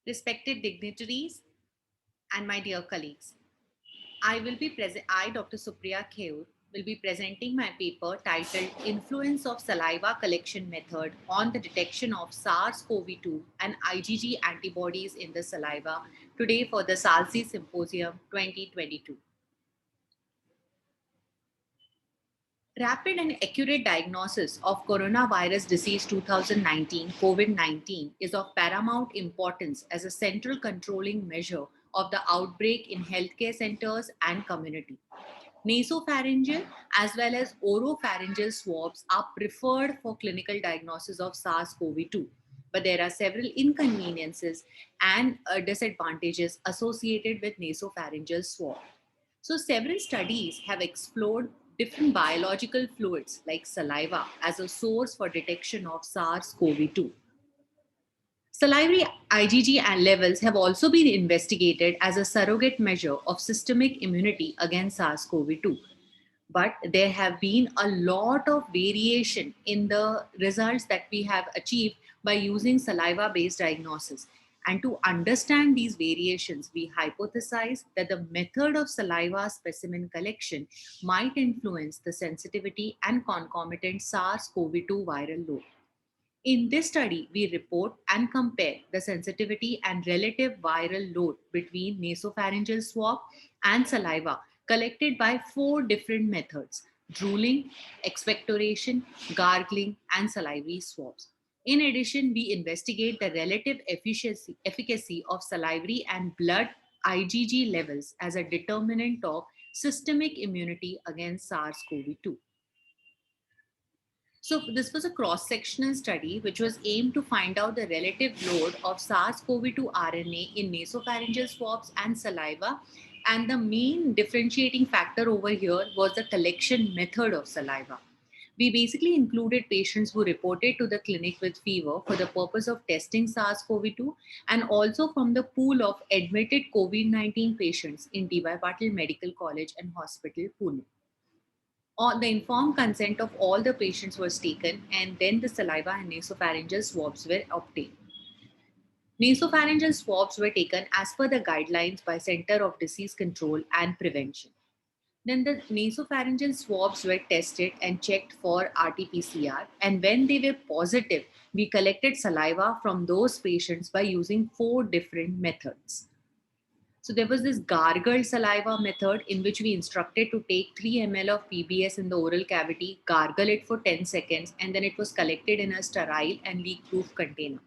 Respected dignitaries and my dear colleagues, I, Dr. Supriya Kheur, will be presenting my paper titled Influence of Saliva Collection Method on the Detection of SARS-CoV-2 and IgG Antibodies in the Saliva today for the SALSI Symposium 2022. Rapid and accurate diagnosis of coronavirus disease 2019 COVID-19 is of paramount importance as a central controlling measure of the outbreak in healthcare centers and community. Nasopharyngeal as well as oropharyngeal swabs are preferred for clinical diagnosis of SARS-CoV-2, but there are several inconveniences and disadvantages associated with nasopharyngeal swab. So, several studies have explored different biological fluids like saliva as a source for detection of SARS CoV 2. Salivary IgG levels have also been investigated as a surrogate measure of systemic immunity against SARS CoV 2. But there have been a lot of variation in the results that we have achieved by using saliva based diagnosis. And to understand these variations, we hypothesize that the method of saliva specimen collection might influence the sensitivity and concomitant SARS CoV 2 viral load. In this study, we report and compare the sensitivity and relative viral load between nasopharyngeal swab and saliva collected by four different methods: drooling, expectoration, gargling, and salivary swabs. In addition, we investigate the relative efficacy of salivary and blood IgG levels as a determinant of systemic immunity against SARS CoV 2. So this was a cross-sectional study which was aimed to find out the relative load of SARS-CoV-2 RNA in nasopharyngeal swabs and saliva. And the main differentiating factor over here was the collection method of saliva. We basically included patients who reported to the clinic with fever for the purpose of testing SARS-CoV-2 and also from the pool of admitted COVID-19 patients in D.Y. Patil Medical College and Hospital, Pune. The informed consent of all the patients was taken, and then the saliva and nasopharyngeal swabs were obtained. Nasopharyngeal swabs were taken as per the guidelines by Center of Disease Control and Prevention. Then the nasopharyngeal swabs were tested and checked for RT-PCR, and when they were positive, we collected saliva from those patients by using four different methods. So there was this gargle saliva method in which we instructed to take 3 ml of PBS in the oral cavity, gargle it for 10 seconds, and then it was collected in a sterile and leak-proof container.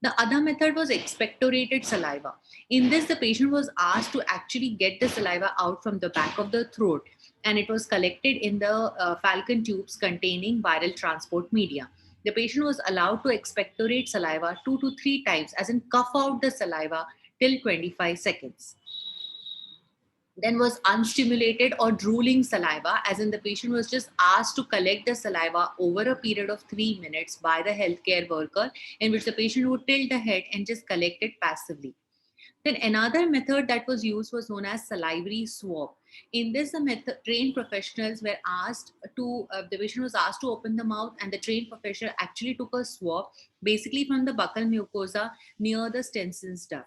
The other method was expectorated saliva. In this, the patient was asked to actually get the saliva out from the back of the throat, and it was collected in the falcon tubes containing viral transport media. The patient was allowed to expectorate saliva 2 to 3 times, as in cough out the saliva till 25 seconds. Then was unstimulated or drooling saliva, as in the patient was just asked to collect the saliva over a period of 3 minutes by the healthcare worker, in which the patient would tilt the head and just collect it passively. Then another method that was used was known as salivary swab. In this, the method, trained professionals were asked to, the patient was asked to open the mouth, and the trained professional actually took a swab basically from the buccal mucosa near the Stenson's duct.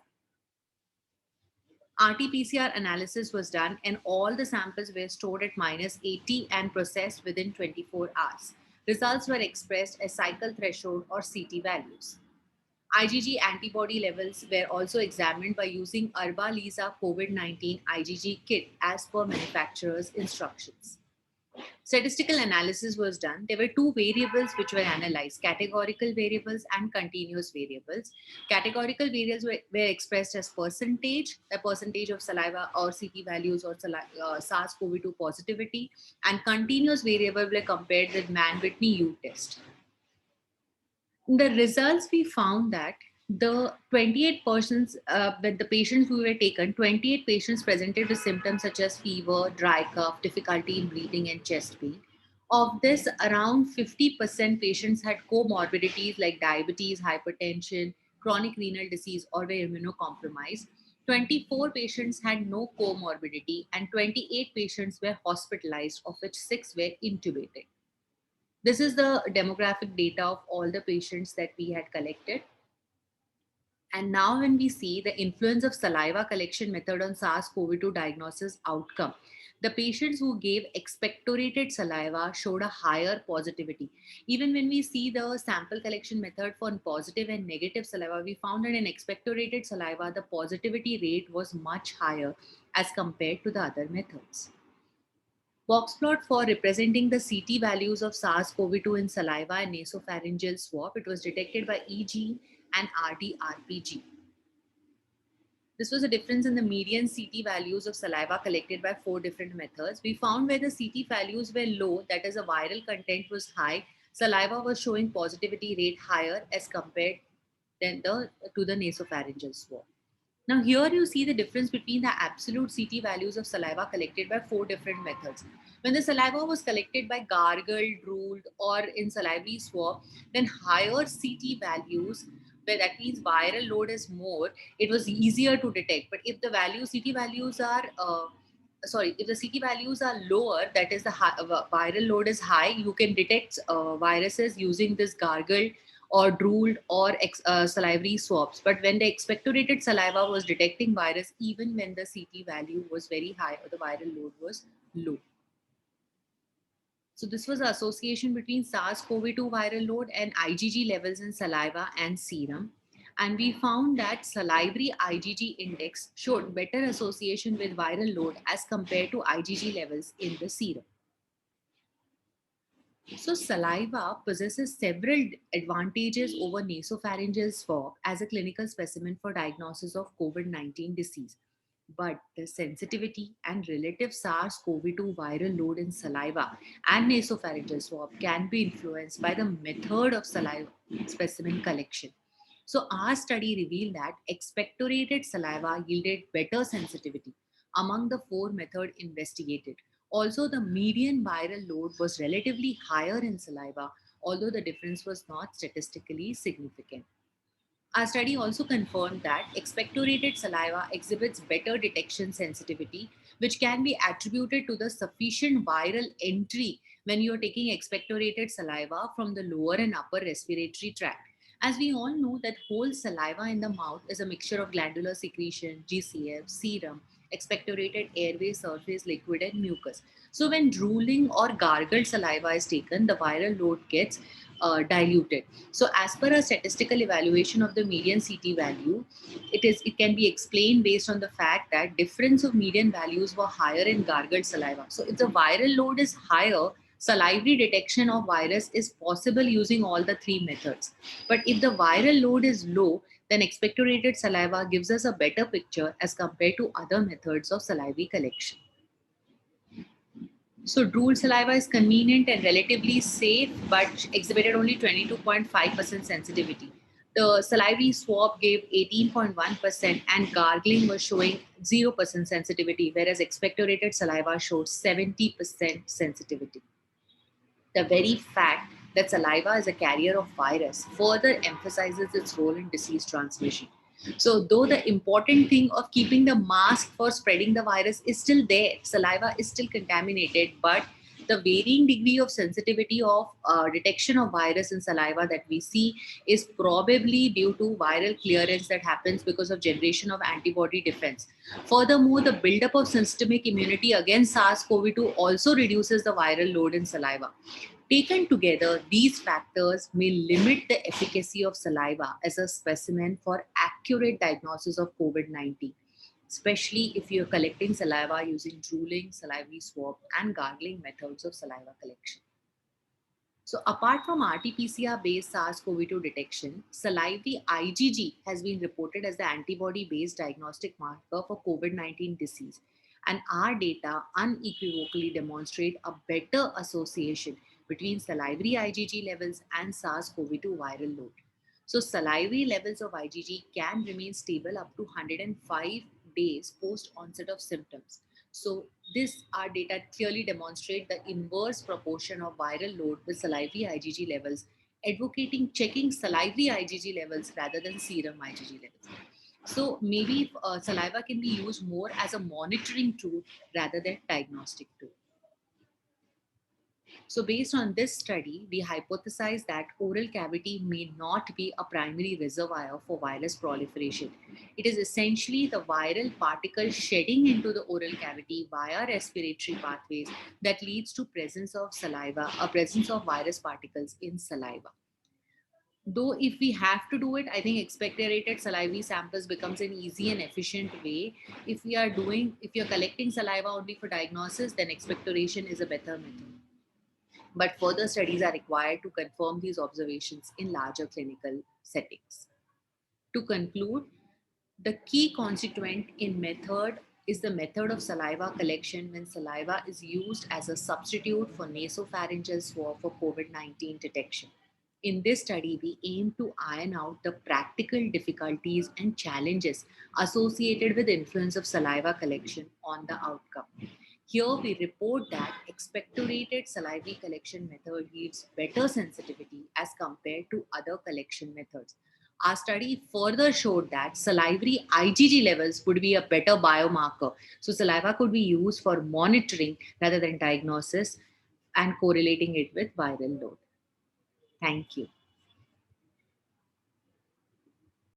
RT-PCR analysis was done, and all the samples were stored at -80 and processed within 24 hours. Results were expressed as cycle threshold or CT values. IgG antibody levels were also examined by using Arba-Lisa COVID-19 IgG kit as per manufacturer's instructions. Statistical analysis was done. There were two variables which were analyzed: categorical variables and continuous variables. Categorical variables were expressed as percentage, the percentage of saliva or CT values or SARS-CoV-2 positivity, and continuous variable were compared with Mann-Whitney U test. In the results, we found that the 28 persons, with the patients who were taken, 28 patients presented with symptoms such as fever, dry cough, difficulty in breathing, and chest pain. Of this, around 50% patients had comorbidities like diabetes, hypertension, chronic renal disease, or were immunocompromised. 24 patients had no comorbidity, and 28 patients were hospitalized, of which 6 were intubated. This is the demographic data of all the patients that we had collected. And now, when we see the influence of saliva collection method on SARS-CoV-2 diagnosis outcome, the patients who gave expectorated saliva showed a higher positivity. Even when we see the sample collection method for positive and negative saliva, we found that in expectorated saliva, the positivity rate was much higher as compared to the other methods. Box plot for representing the CT values of SARS-CoV-2 in saliva and nasopharyngeal swab. It was detected by EG and RT-RPG. This was a difference in the median CT values of saliva collected by 4 different methods. We found where the CT values were low, that is, the viral content was high, saliva was showing positivity rate higher as compared to the nasopharyngeal swab. Now, here you see the difference between the absolute CT values of saliva collected by 4 different methods. When the saliva was collected by gargled, drooled, or in salivary swab, then higher CT values, where that means viral load is more, it was easier to detect. But if the CT values are if the CT values are lower, that is the viral load is high, you can detect viruses using this gargled or drooled or salivary swabs. But when the expectorated saliva was detecting virus, even when the CT value was very high or the viral load was low. So this was the association between SARS-CoV-2 viral load and IgG levels in saliva and serum. And we found that salivary IgG index showed better association with viral load as compared to IgG levels in the serum. So, saliva possesses several advantages over nasopharyngeal swab as a clinical specimen for diagnosis of COVID-19 disease. But the sensitivity and relative SARS-CoV-2 viral load in saliva and nasopharyngeal swab can be influenced by the method of saliva specimen collection. So, our study revealed that expectorated saliva yielded better sensitivity among the 4 methods investigated. Also, the median viral load was relatively higher in saliva, although the difference was not statistically significant. Our study also confirmed that expectorated saliva exhibits better detection sensitivity, which can be attributed to the sufficient viral entry when you're taking expectorated saliva from the lower and upper respiratory tract. As we all know that whole saliva in the mouth is a mixture of glandular secretion, GCF, serum, expectorated airway surface liquid and mucus. So when drooling or gargled saliva is taken, the viral load gets diluted. So as per a statistical evaluation of the median CT value, it can be explained based on the fact that difference of median values were higher in gargled saliva. So if the viral load is higher, salivary detection of virus is possible using all the 3 methods. But if the viral load is low, then expectorated saliva gives us a better picture as compared to other methods of salivary collection. So drool saliva is convenient and relatively safe, but exhibited only 22.5% sensitivity. The salivary swab gave 18.1% and gargling was showing 0% sensitivity, whereas expectorated saliva showed 70% sensitivity. The very fact that saliva is a carrier of virus further emphasizes its role in disease transmission. So, though the important thing of keeping the mask for spreading the virus is still there, saliva is still contaminated, but the varying degree of sensitivity of detection of virus in saliva that we see is probably due to viral clearance that happens because of generation of antibody defense. Furthermore, the buildup of systemic immunity against SARS-CoV-2 also reduces the viral load in saliva. Taken together, these factors may limit the efficacy of saliva as a specimen for accurate diagnosis of COVID-19, especially if you're collecting saliva using drooling, salivary swab, and gargling methods of saliva collection. So, apart from RT-PCR based SARS-CoV-2 detection, salivary IgG has been reported as the antibody based diagnostic marker for COVID-19 disease. And our data unequivocally demonstrate a better association between salivary IgG levels and SARS-CoV-2 viral load. So, salivary levels of IgG can remain stable up to 105 days post onset of symptoms. So, this our data clearly demonstrate the inverse proportion of viral load with salivary IgG levels, advocating checking salivary IgG levels rather than serum IgG levels. So maybe saliva can be used more as a monitoring tool rather than diagnostic tool. So, based on this study, we hypothesize that oral cavity may not be a primary reservoir for virus proliferation. It is essentially the viral particle shedding into the oral cavity via respiratory pathways that leads to presence of saliva, a presence of virus particles in saliva. Though if we have to do it, I think expectorated salivary samples becomes an easy and efficient way. If you're collecting saliva only for diagnosis, then expectoration is a better method, but further studies are required to confirm these observations in larger clinical settings. To conclude, the key constituent in method is the method of saliva collection when saliva is used as a substitute for nasopharyngeal swab for COVID-19 detection. In this study, we aim to iron out the practical difficulties and challenges associated with influence of saliva collection on the outcome. Here we report that expectorated salivary collection method yields better sensitivity as compared to other collection methods. Our study further showed that salivary IgG levels would be a better biomarker. So saliva could be used for monitoring rather than diagnosis and correlating it with viral load. Thank you.